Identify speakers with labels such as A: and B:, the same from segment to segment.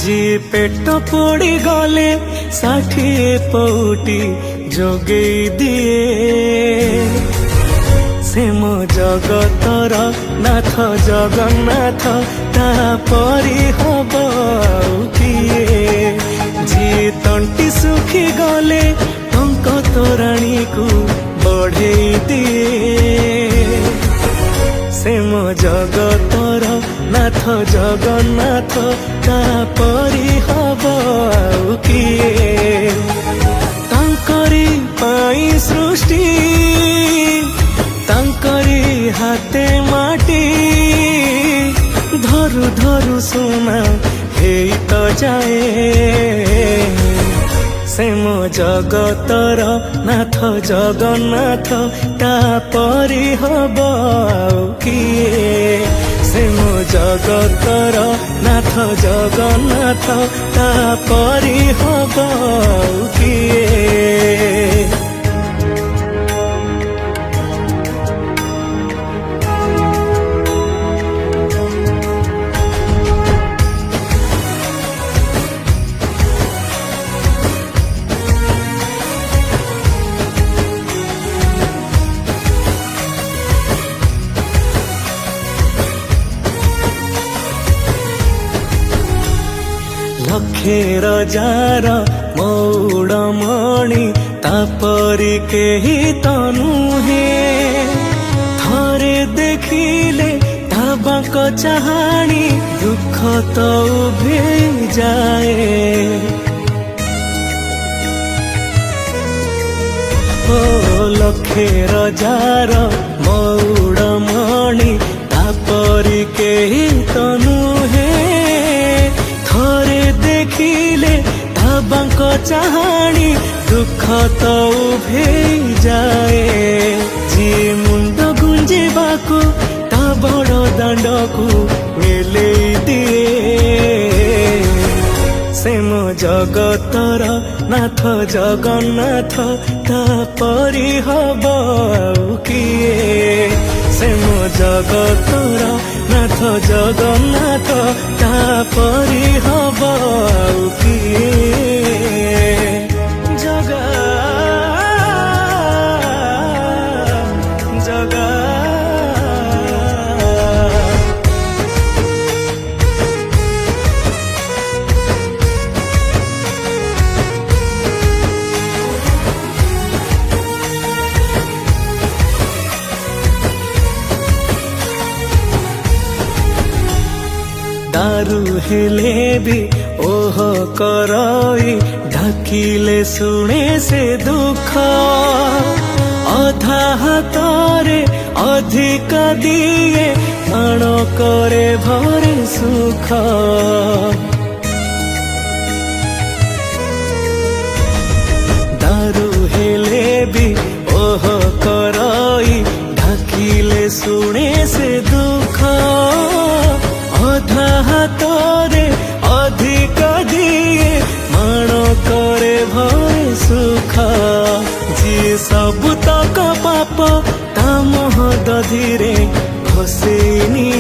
A: जी पेट पोड़ी गले 60 पौटी जोगे दिए से मो जगतर नाथ जगन्नाथ तापरी हब किए जी तंटी सुखी गले टंक तोराणी को बढ़े दिए से मो जगतर नाथ जगन्नाथ तापरी हब किए तांकरी पाई सृष्टि तांकरी हाथे माटी धरु धरु सुना हे तो जाए से मो जगतर नाथ जगन्नाथ तापरी हब किए से मो जगतर नाथ जगन्नाथ तापरी हब किए लक्षेर जार मौड़मणि तापरी केही तो नुहे थरे देखिले ताबाक चाहाणी दुख तो उभे जाए ओ लक्षेर जार मौड़मणि तापरी केही तो नुहे थरे देखिले ताबाक चाहाणी दुख तो उभे जाए जी मुंड गुंजेबाकू ता बड़ दांड को मेले दिए से मो जगतर नाथ जगन्नाथ तापरी हब किए से मो जगतर नाथ जगन्नाथ तापरी हब किए जगा जगा दारू हेले भी ओह करई ढाकिले शुणे से दुख अधा हाथरे अधिक दिए माण करे भरे सुख दारू हेले भी ओह करई ढाकिले शुणे से दुख अधा हाथरे अधिक दिए माण करे भय सुख जी सब तक पाप ता मोह दधिरे घसेनी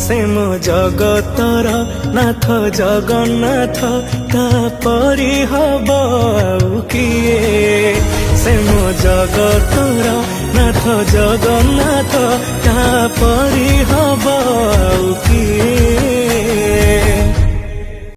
A: से मो जगतर नाथ जगन्नाथ तापरी हब किए से मो जगतर नाथ जगन्नाथ तापरी